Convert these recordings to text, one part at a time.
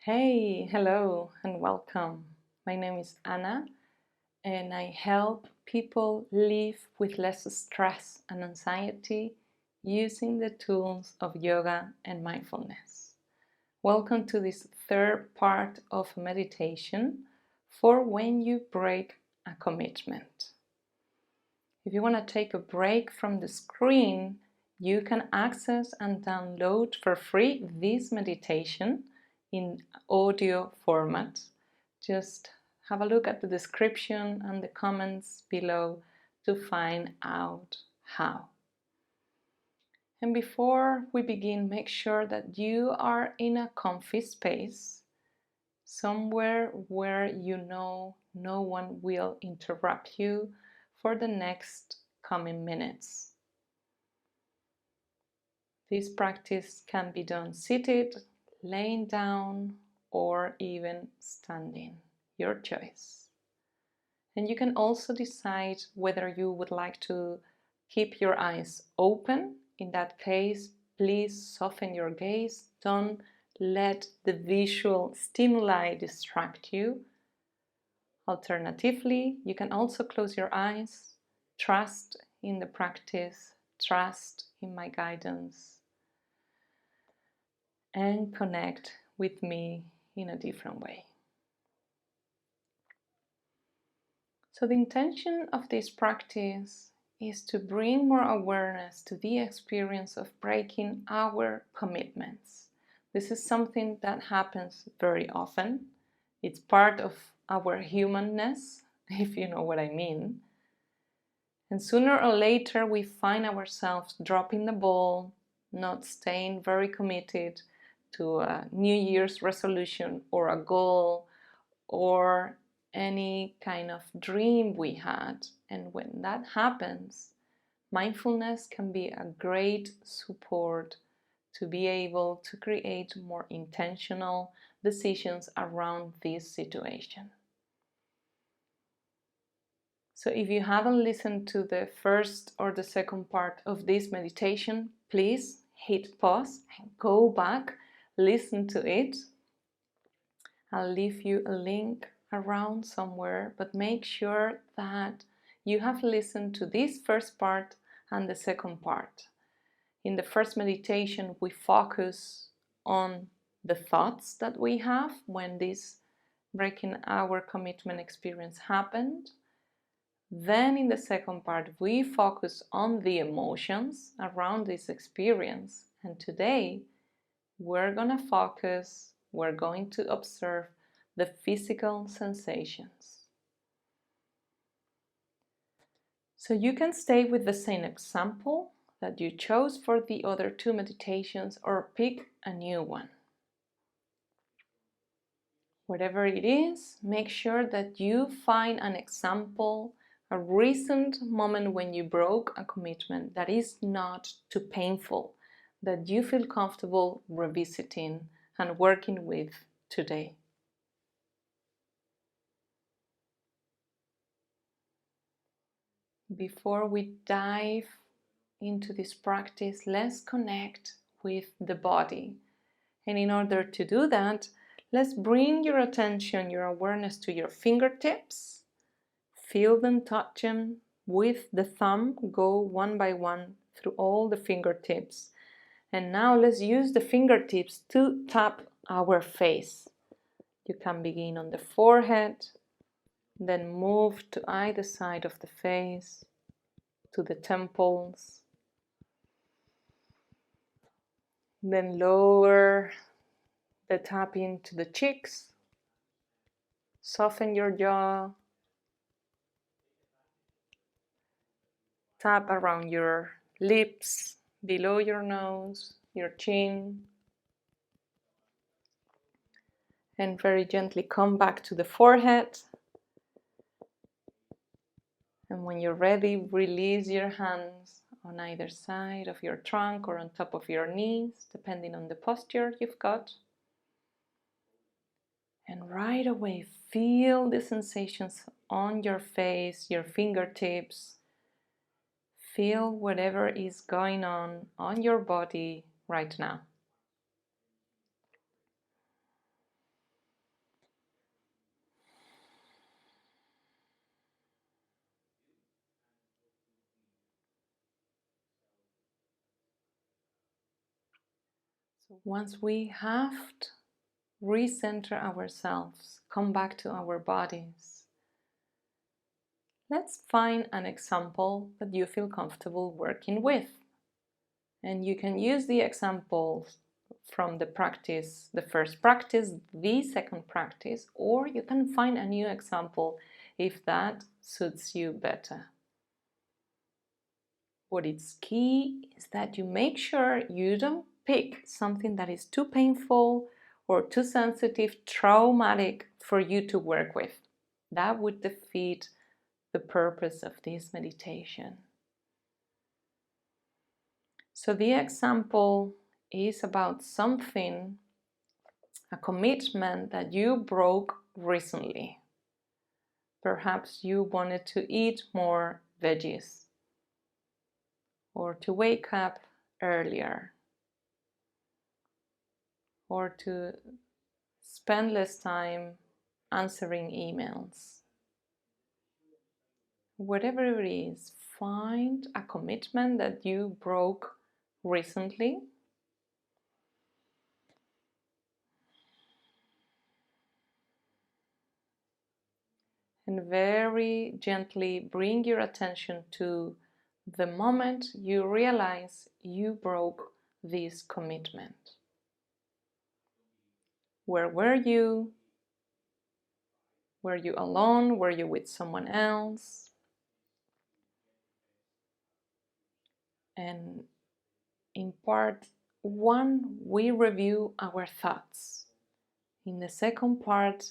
Hey, hello, and welcome. My name is Anna, and I help people live with less stress and anxiety using the tools of yoga and mindfulness. Welcome to this third part of meditation for when you break a commitment. If you want to take a break from the screen, you can access and download for free this meditation in audio format. Just have a look at the description and the comments below to find out how. And before we begin, make sure that you are in a comfy space, somewhere where you know no one will interrupt you for the next coming minutes. This practice can be done seated, laying down, or even standing, your choice. And you can also decide whether you would like to keep your eyes open. In that case, please soften your gaze. Don't let the visual stimuli distract you. Alternatively, you can also close your eyes, trust in the practice, trust in my guidance, and connect with me in a different way. So the intention of this practice is to bring more awareness to the experience of breaking our commitments. This is something that happens very often. It's part of our humanness, if you know what I mean. And sooner or later we find ourselves dropping the ball, not staying very committed to a New Year's resolution or a goal or any kind of dream we had. And when that happens, mindfulness can be a great support to be able to create more intentional decisions around this situation. So if you haven't listened to the first or the second part of this meditation, please hit pause and go back, listen to it. I'll leave you a link around somewhere, but make sure that you have listened to this first part and the second part. In the first meditation, we focus on the thoughts that we have when this breaking our commitment experience happened. Then in the second part, we focus on the emotions around this experience. And today, we're going to observe the physical sensations. So you can stay with the same example that you chose for the other two meditations or pick a new one. Whatever it is, make sure that you find an example, a recent moment when you broke a commitment that is not too painful, that you feel comfortable revisiting and working with today. Before we dive into this practice, let's connect with the body. And in order to do that, let's bring your attention, your awareness to your fingertips. Feel them, touch them with the thumb. Go one by one through all the fingertips. And now let's use the fingertips to tap our face. You can begin on the forehead, then move to either side of the face, to the temples, then lower the tapping to the cheeks, soften your jaw, tap around your lips, below your nose, your chin, and very gently come back to the forehead. And when you're ready, release your hands on either side of your trunk or on top of your knees, depending on the posture you've got. And right away, feel the sensations on your face, your fingertips. Feel whatever is going on your body right now. So once we have recenter ourselves, come back to our bodies, let's find an example that you feel comfortable working with. And you can use the examples from the practice, the first practice, the second practice, or you can find a new example if that suits you better. What is key is that you make sure you don't pick something that is too painful or too sensitive, traumatic for you to work with. That would defeat the purpose of this meditation. So the example is about something, a commitment that you broke recently. Perhaps you wanted to eat more veggies or to wake up earlier or to spend less time answering emails. Whatever it is, find a commitment that you broke recently and very gently bring your attention to the moment you realize you broke this commitment. Where were you? Were you alone? Were you with someone else? And in part one, we review our thoughts. In the second part,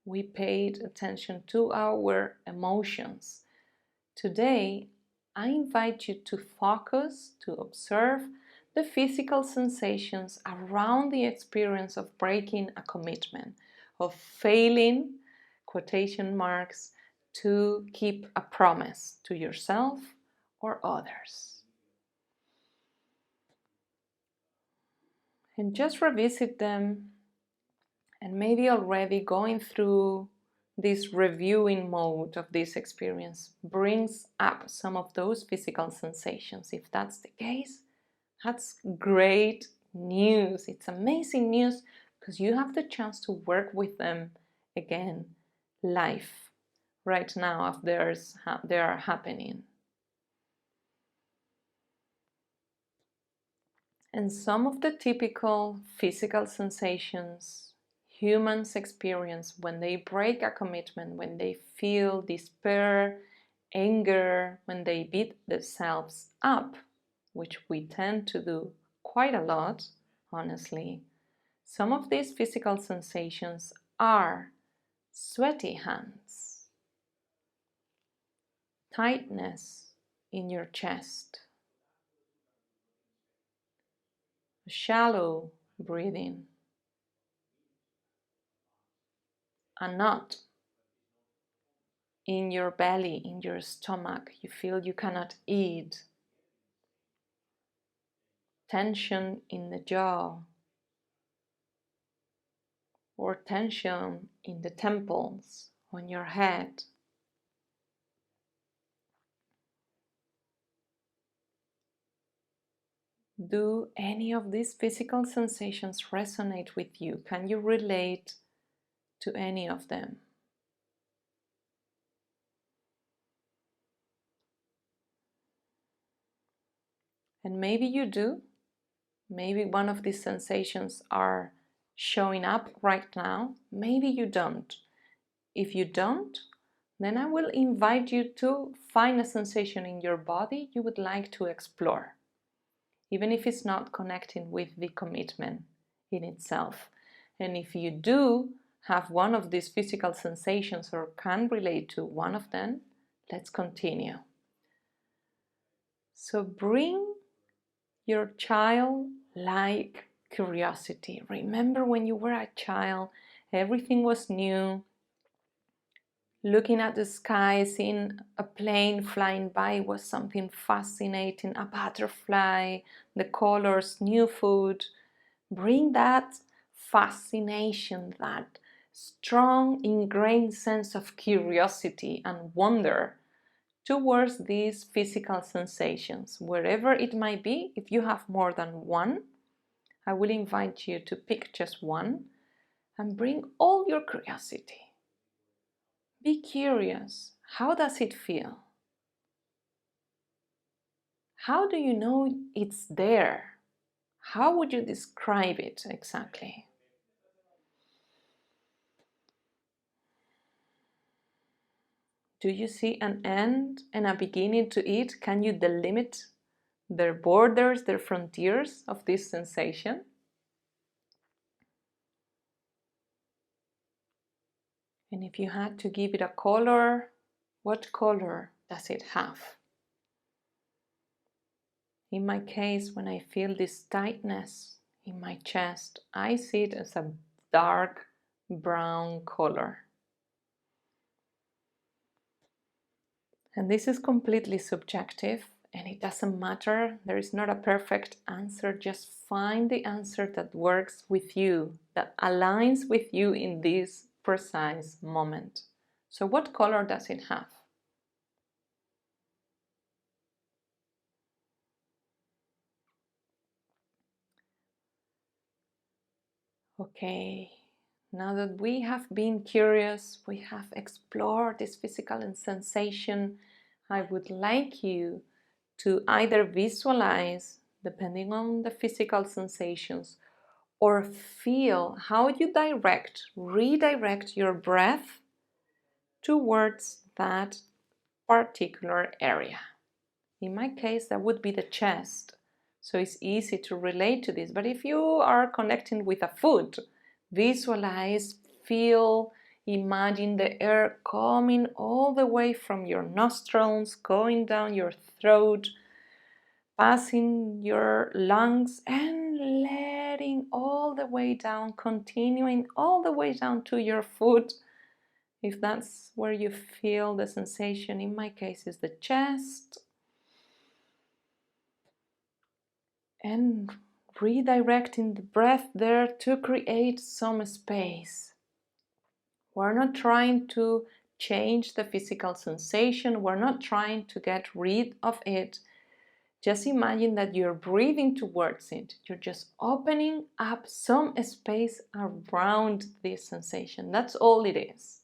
we paid attention to our emotions. Today, I invite you to focus, to observe the physical sensations around the experience of breaking a commitment, of failing, quotation marks, to keep a promise to yourself or others. And just revisit them, and maybe already going through this reviewing mode of this experience brings up some of those physical sensations. If that's the case, that's great news. It's amazing news because you have the chance to work with them again live right now as they are happening. And some of the typical physical sensations humans experience when they break a commitment, when they feel despair, anger, when they beat themselves up, which we tend to do quite a lot, honestly. Some of these physical sensations are sweaty hands, tightness in your chest, shallow breathing, a knot in your belly, in your stomach. You feel you cannot eat. Tension in the jaw, or tension in the temples, on your head. Do any of these physical sensations resonate with you? Can you relate to any of them? And maybe you do. Maybe one of these sensations are showing up right now. Maybe you don't. If you don't, then I will invite you to find a sensation in your body you would like to explore, even if it's not connecting with the commitment in itself. And if you do have one of these physical sensations or can relate to one of them, let's continue. So bring your childlike curiosity. Remember when you were a child, everything was new. Looking at the sky, seeing a plane flying by was something fascinating, a butterfly, the colors, new food. Bring that fascination, that strong ingrained sense of curiosity and wonder towards these physical sensations, wherever it might be. If you have more than one, I will invite you to pick just one and bring all your curiosity. Be curious. How does it feel? How do you know it's there? How would you describe it exactly? Do you see an end and a beginning to it? Can you delimit the borders, the frontiers of this sensation? And if you had to give it a color, what color does it have? In my case, when I feel this tightness in my chest, I see it as a dark brown color. And this is completely subjective, and it doesn't matter. There is not a perfect answer. Just find the answer that works with you, that aligns with you in this precise moment. So what color does it have? Okay, now that we have been curious, we have explored this physical sensation, I would like you to either visualize, depending on the physical sensations, or feel how you redirect your breath towards that particular area. In my case, that would be the chest. So it's easy to relate to this. But if you are connecting with a food, visualize, feel, imagine the air coming all the way from your nostrils, going down your throat, passing your lungs and letting all the way down, continuing all the way down to your foot. If that's where you feel the sensation, in my case is the chest. And redirecting the breath there to create some space. We're not trying to change the physical sensation. We're not trying to get rid of it. Just imagine that you're breathing towards it. You're just opening up some space around this sensation. That's all it is.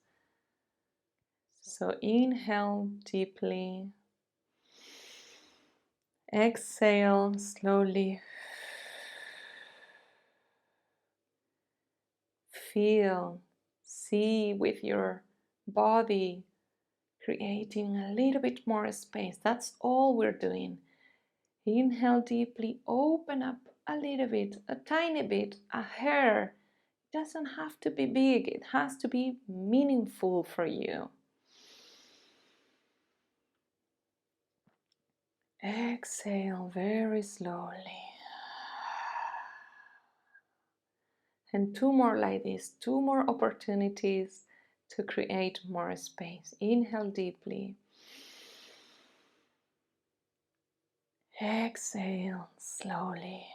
So inhale deeply. Exhale slowly. Feel, see with your body, creating a little bit more space. That's all we're doing. Inhale deeply, open up a little bit, a tiny bit, a hair. It doesn't have to be big, it has to be meaningful for you. Exhale very slowly. And two more like this, two more opportunities to create more space. Inhale deeply. Exhale slowly.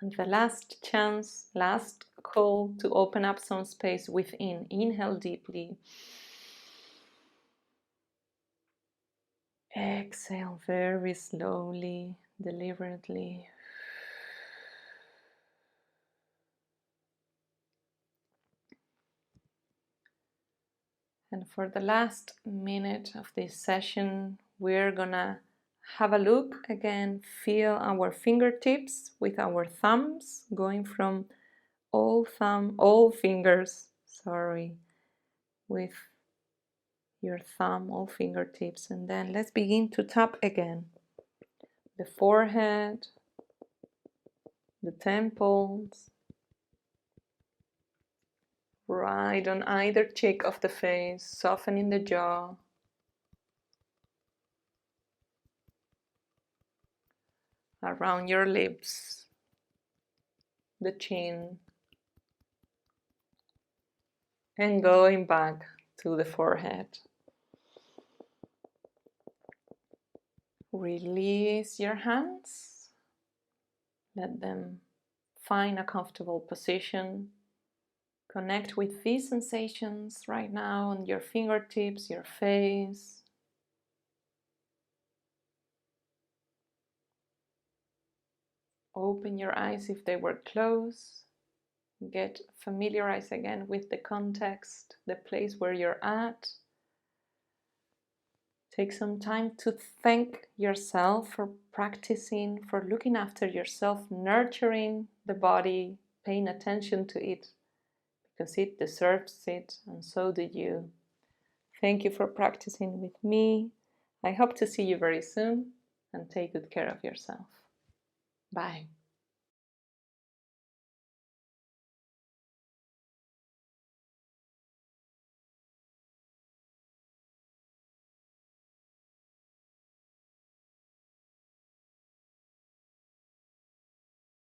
And the last chance, last call to open up some space within. Inhale deeply. Exhale very slowly, deliberately. And for the last minute of this session, we're gonna have a look again, feel our fingertips with our thumbs going from all fingers, with your thumb, all fingertips, and then let's begin to tap again. The forehead, the temples, right on either cheek of the face, softening the jaw. Around your lips, the chin, and going back to the forehead. Release your hands. Let them find a comfortable position. Connect with these sensations right now on your fingertips, your face. Open your eyes if they were closed. Get familiarized again with the context, the place where you're at. Take some time to thank yourself for practicing, for looking after yourself, nurturing the body, paying attention to it, because it deserves it, and so do you. Thank you for practicing with me. I hope to see you very soon, and take good care of yourself. Bye.